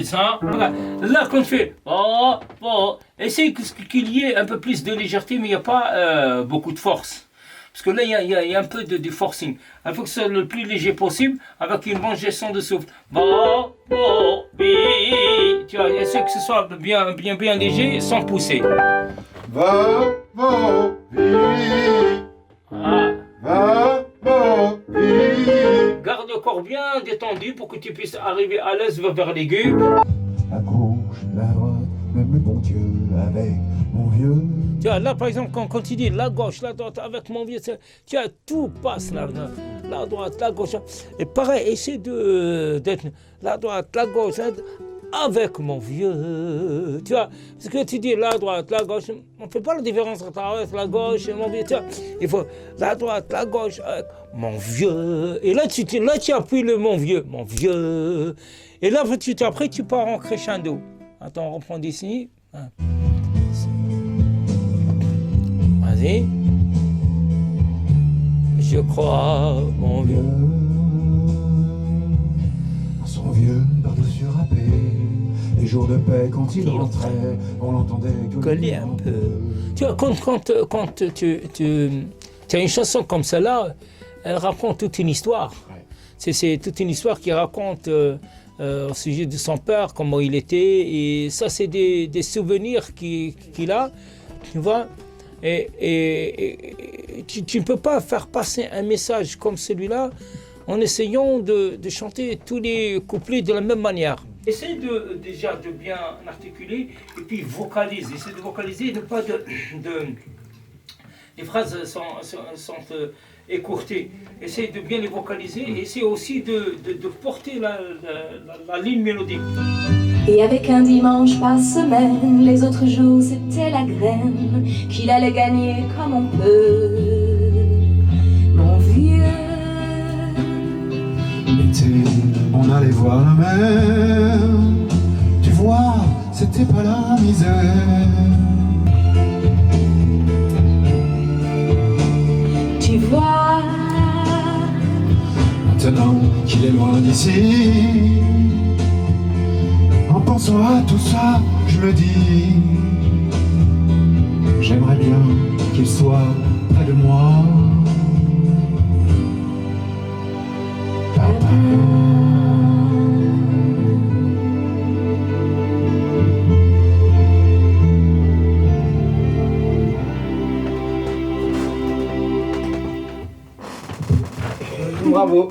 Ça. Là, quand je fais essaye qu'il y ait un peu plus de légèreté, mais il n'y a pas beaucoup de force. Parce que là, il y a un peu de forcing. Il faut que ce soit le plus léger possible, avec une bonne gestion de souffle. Tu vois, essaye que ce soit bien léger, sans pousser. Ah. Garde le corps bien détendu pour que tu puisses arriver à l'aise vers l'aigu. À gauche, la droite, même bon Dieu avec mon vieux. Tu vois, là par exemple, quand tu dis la gauche, la droite avec mon vieux, tu vois, tout passe là. La droite, la gauche. Et pareil, essaie d'être la droite, la gauche, avec mon vieux. Tu vois, parce que tu dis la droite, la gauche, on ne fait pas la différence entre la gauche et mon vieux. Tu vois, il faut la droite, la gauche, avec mon vieux. Et là, tu appuies le mon vieux. Et là, après, tu pars en crescendo. Attends, on reprend d'ici. Vas-y. Je crois, mon vieux. Son vieux par-dessus râpé. Les jours de paix quand il rentrait, on l'entendait coller un peu. Tu vois, quand tu as une chanson comme celle-là, elle raconte toute une histoire. Ouais. C'est toute une histoire qui raconte au sujet de son père, comment il était. Et ça, c'est des souvenirs qu'il a, tu vois. Et tu ne peux pas faire passer un message comme celui-là en essayant de chanter tous les couplets de la même manière. Essaye déjà de bien articuler et puis vocalise. Essaye de vocaliser, les phrases sont écourtées. Essaye de bien les vocaliser et essaye aussi de porter la ligne mélodique. Et avec un dimanche par semaine, les autres jours c'était la graine qu'il allait gagner comme on peut. Mon vieux. L'été, on allait voir la mer. Tu vois, c'était pas la misère. Tu vois. Maintenant qu'il est loin d'ici, en pensant à tout ça, je me dis, j'aimerais bien qu'il soit près de moi. Papa. Bravo.